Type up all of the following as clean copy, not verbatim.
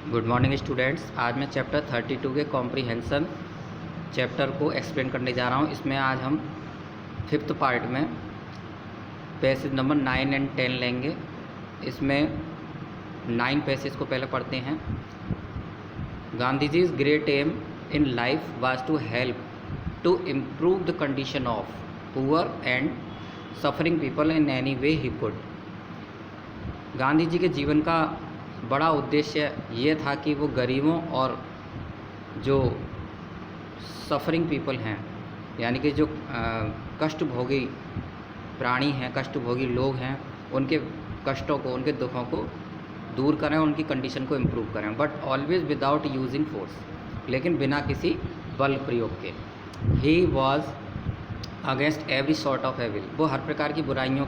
Good morning students. आज मैं chapter 32 के कॉम्प्रीहेंशन चैप्टर को एक्सप्लेन करने जा रहा हूँ। इसमें आज हम 5th पार्ट में पैसेज नंबर 9 एंड 10 लेंगे। इसमें 9 पैसेज को पहले पढ़ते हैं। गांधी जी's great aim in life was to help to improve the condition of poor and suffering people in any way he could. Gandhi ji के जीवन का बड़ा उद्देश्य ये था कि वो गरीबों और जो सफरिंग पीपल हैं, यानी कि जो कष्टभोगी प्राणी हैं, कष्टभोगी लोग हैं, उनके कष्टों को, उनके दुखों को दूर करें, उनकी कंडीशन को इम्प्रूव करें, but always without using force, लेकिन बिना किसी बल प्रयोग के। He was against every sort of evil, वो हर प्रकार की बुराइयों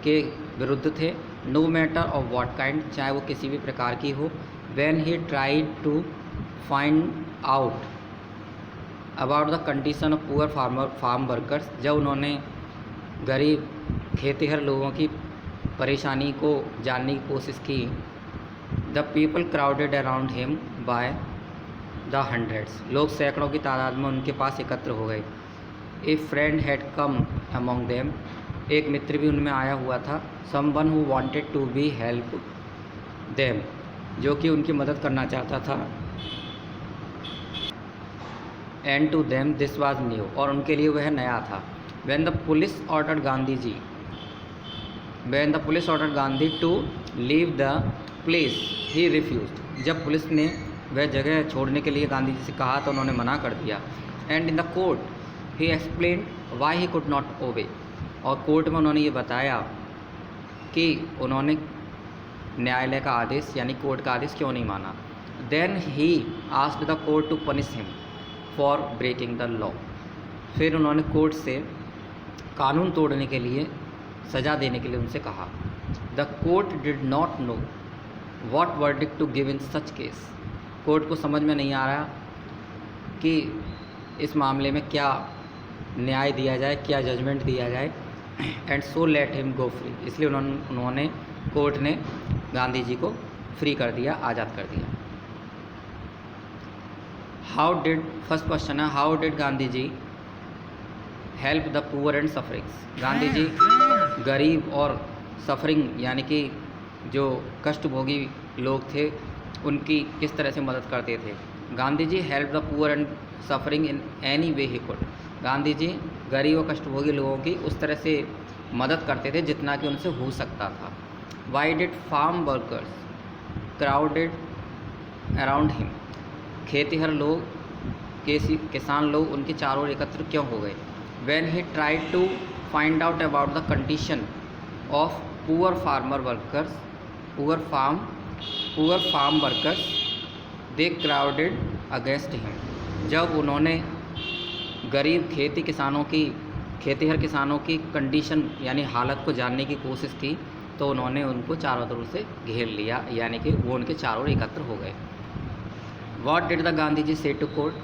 के विरुद्ध थे। No matter of what kind, चाहे वो किसी भी प्रकार की हो। When he tried to find out about the condition of poor farm workers, जब उन्होंने गरीब खेतिहर लोगों की परेशानी को जानने की कोशिश की। The people crowded around him by the hundreds, लोग सैकड़ों की तादाद में उनके पास एकत्र हो गए। A friend had come among them, एक मित्र भी उनमें आया हुआ था। Someone who wanted to be help them, जो कि उनकी मदद करना चाहता था। And to them this was new, और उनके लिए वह नया था। When the police ordered Gandhi to leave the place he refused, जब पुलिस ने वह जगह छोड़ने के लिए गांधी जी से कहा तो उन्होंने मना कर दिया। And in the court he explained why he could not ओबे, और कोर्ट में उन्होंने ये बताया कि उन्होंने न्यायालय का आदेश यानी कोर्ट का आदेश क्यों नहीं माना। Then he asked the court to punish him for breaking the law, फिर उन्होंने कोर्ट से कानून तोड़ने के लिए सज़ा देने के लिए उनसे कहा। The court did not know what verdict to give in such case, court को समझ में नहीं आ रहा कि इस मामले में क्या न्याय दिया जाए, क्या जजमेंट दिया जाए। And so let him go free, इसलिए उन्होंने कोर्ट ने गांधी जी को फ्री कर दिया, आज़ाद कर दिया। हाउ डिड, फर्स्ट क्वेश्चन है, how did Gandhi ji help the poor and sufferings, Gandhi ji गरीब और सफरिंग यानी कि जो कष्टभोगी लोग थे उनकी किस तरह से मदद करते थे। Gandhi ji help the poor and suffering in any way he could, Gandhi ji गरीब और कष्टभोगी लोगों की उस तरह से मदद करते थे जितना कि उनसे हो सकता था। Why did farm workers crowded around him, खेतिहर लोग, किसान लोग उनके चारों ओर एकत्र क्यों हो गए। When he tried to find out about the condition of poor farm workers they crowded against him, जब उन्होंने गरीब खेतिहर किसानों की कंडीशन यानी हालत को जानने की कोशिश की तो उन्होंने उनको चारों तरफ से घेर लिया, यानी कि वो उनके चारों ओर एकत्र हो गए। What did the Gandhi ji से टू कोर्ट,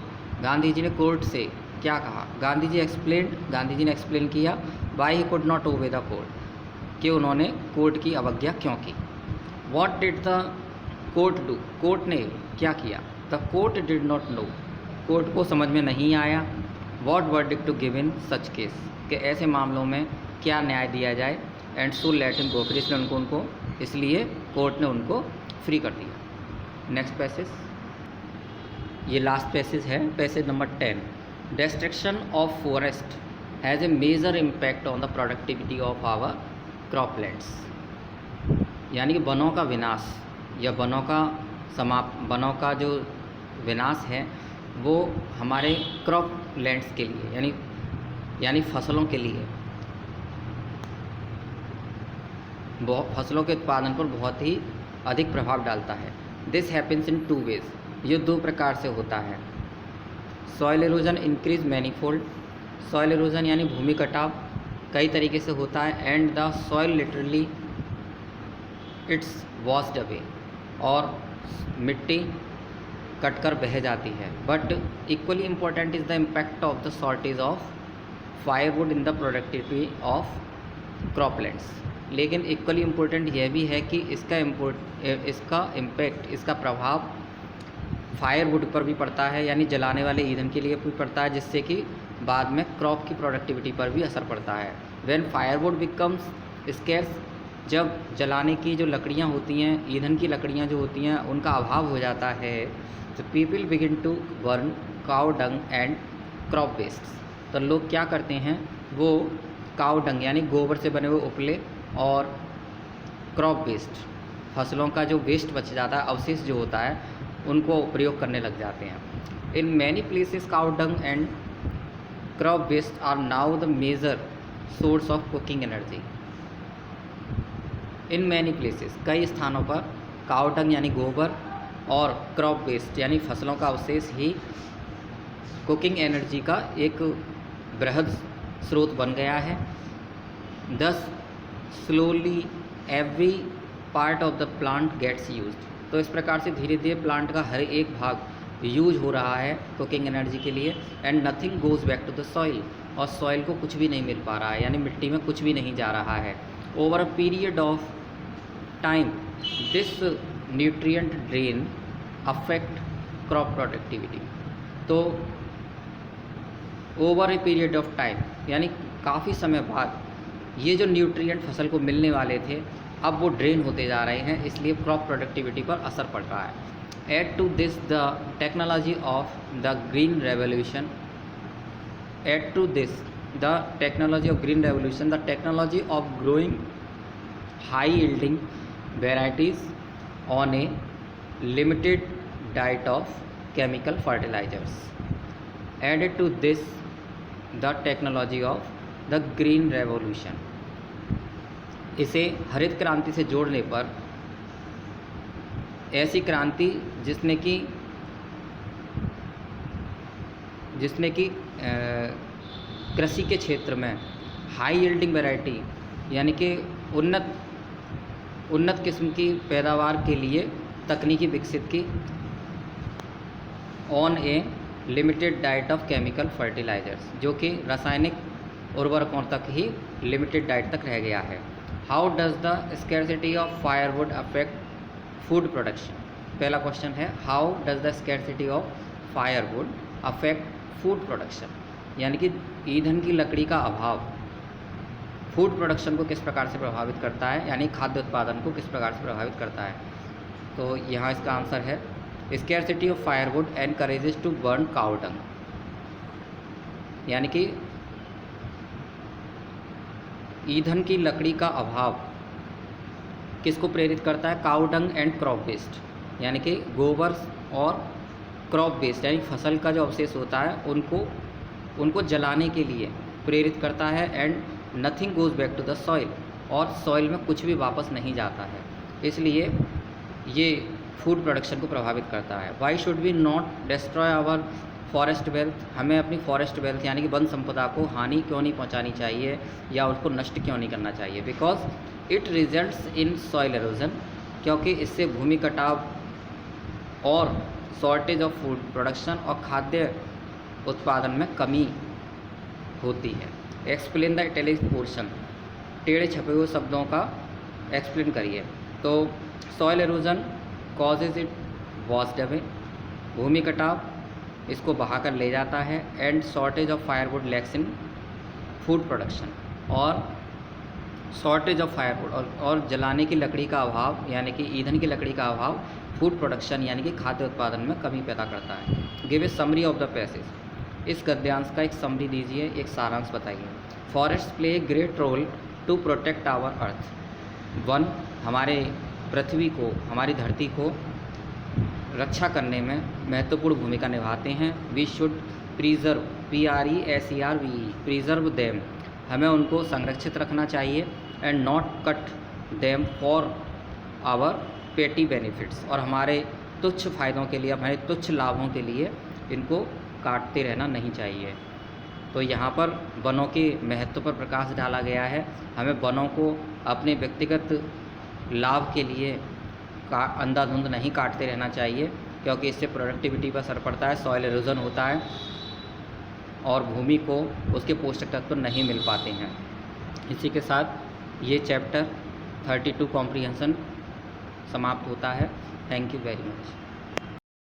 गांधी जी ने कोर्ट से क्या कहा। गांधी जी ने एक्सप्लेन किया why he could not obey the court, कि उन्होंने कोर्ट की अवज्ञा क्यों की। What did the court do, court ने क्या किया। The court did not know, court को समझ में नहीं आया। What verdict to give in such case, कि ऐसे मामलों में क्या न्याय दिया जाए। And so let him go free, इसलिए कोर्ट ने उनको फ्री कर दिया। नेक्स्ट पैसेज, ये लास्ट पैसेज है, passage number 10। Destruction of forest has a major impact on the productivity of our croplands, यानी कि वनों का विनाश या वनों का जो विनाश है वो हमारे क्रॉप लैंड्स के लिए यानी फसलों के लिए, फसलों के उत्पादन पर बहुत ही अधिक प्रभाव डालता है। दिस हैपन्स इन 2 वेज, ये 2 प्रकार से होता है। Soil erosion increase manifold, soil erosion यानी भूमि कटाव कई तरीके से होता है। And the soil literally it's washed away, और मिट्टी कटकर बह जाती है। But equally important is the impact of the shortage of firewood in the productivity of croplands, लेकिन इक्वली इम्पोर्टेंट यह भी है कि इसका इम्पैक्ट, इसका प्रभाव फायरवुड पर भी पड़ता है, यानी जलाने वाले ईंधन के लिए भी पड़ता है, जिससे कि बाद में क्रॉप की प्रोडक्टिविटी पर भी असर पड़ता है। व्हेन फायरवुड बिकम्स स्केर्स, जब जलाने की जो लकड़ियाँ होती हैं, ईंधन की लकड़ियाँ जो होती हैं, उनका अभाव हो जाता है, तो people begin to burn cow dung and crop waste. तो लोग क्या करते हैं, वो काउ डंग यानी गोबर से बने हुए उपले और क्रॉप वेस्ट, फसलों का जो वेस्ट बच जाता है, अवशेष जो होता है, उनको प्रयोग करने लग जाते हैं। In many places cow dung and crop waste are now the major source of cooking energy. In many places, कई स्थानों पर काउ डंग यानी गोबर और क्रॉप वेस्ट यानी फसलों का अवशेष ही कुकिंग एनर्जी का एक बृहद स्रोत बन गया है। Thus slowly every part of the plant gets used. तो इस प्रकार से धीरे धीरे प्लांट का हर एक भाग यूज हो रहा है कुकिंग एनर्जी के लिए। And nothing goes back to the soil, और सॉइल को कुछ भी नहीं मिल पा रहा है, यानी मिट्टी में कुछ भी नहीं जा रहा है। Over a period of time this nutrient drain affect crop productivity. तो over a period of time यानी काफ़ी समय बाद ये जो न्यूट्रिएंट फसल को मिलने वाले थे, अब वो ड्रेन होते जा रहे हैं, इसलिए क्रॉप प्रोडक्टिविटी पर असर पड़ रहा है। Add to this the technology of the green revolution, add to this the technology of green revolution, the technology of growing high yielding varieties on a limited diet of chemical fertilizers, added to this the technology of the green revolution। इसे हरित क्रांति से जोड़ने पर ऐसी क्रांति जिसने कि कृषि के क्षेत्र में हाई यील्डिंग वैरायटी यानी कि उन्नत किस्म की पैदावार के लिए तकनीकी विकसित की, on a limited diet of chemical fertilisers, जो कि रासायनिक उर्वरकों तक ही लिमिटेड डाइट तक रह गया है। How does the scarcity of firewood affect food production. पहला क्वेश्चन है, how does the scarcity of firewood affect food production, यानी कि ईंधन की लकड़ी का अभाव फूड प्रोडक्शन को किस प्रकार से प्रभावित करता है, यानी खाद्य उत्पादन को किस प्रकार से प्रभावित करता है। तो यहाँ इसका आंसर है, scarcity of firewood encourages to burn cow dung, यानी कि ईंधन की लकड़ी का अभाव किसको प्रेरित करता है, cow dung and crop waste, यानी कि गोबर और क्रॉप वेस्ट यानी फसल का जो अवशेष होता है उनको जलाने के लिए प्रेरित करता है। And nothing goes back to the soil, और सॉइल में कुछ भी वापस नहीं जाता है, इसलिए ये फूड प्रोडक्शन को प्रभावित करता है। Why should we not destroy our forest wealth, हमें अपनी फॉरेस्ट वेल्थ यानी कि वन संपदा को हानि क्यों नहीं पहुंचानी चाहिए या उसको नष्ट क्यों नहीं करना चाहिए। Because it results in soil halogen, क्योंकि इससे भूमि कटाव और शॉर्टेज ऑफ फूड प्रोडक्शन और खाद्य उत्पादन में कमी होती है। एक्सप्लेन द इटैलिक पोर्शन, टेढ़े छपे हुए शब्दों का एक्सप्लेन करिए। तो soil erosion causes it washed away, भूमि कटाव इसको बहाकर ले जाता है। And shortage of firewood lacks in food production, और शॉर्टेज ऑफ फायरवुड और जलाने की लकड़ी का अभाव यानी कि ईंधन की लकड़ी का अभाव फूड प्रोडक्शन यानी कि खाद्य उत्पादन में कमी पैदा करता है। Give a summary of the passage, इस गद्यांश का एक समरी दीजिए, एक सारांश बताइए। Forest play a great role to protect our earth, वन हमारे पृथ्वी को, हमारी धरती को रक्षा करने में महत्वपूर्ण भूमिका निभाते हैं। We should preserve, PRESERVE, preserve them, हमें उनको संरक्षित रखना चाहिए। And not cut them for our petty benefits, और हमारे तुच्छ फायदों के लिए, हमारे तुच्छ लाभों के लिए इनको काटते रहना नहीं चाहिए। तो यहाँ पर वनों के महत्व पर प्रकाश डाला गया है। हमें वनों को अपने व्यक्तिगत लाभ के लिए अंधाधुंध नहीं काटते रहना चाहिए, क्योंकि इससे प्रोडक्टिविटी पर असर पड़ता है, सॉइल एरोजन होता है और भूमि को उसके पोषक तत्व नहीं मिल पाते हैं। इसी के साथ ये चैप्टर 32 कॉम्प्रिहेंशन समाप्त होता है। Thank you very much.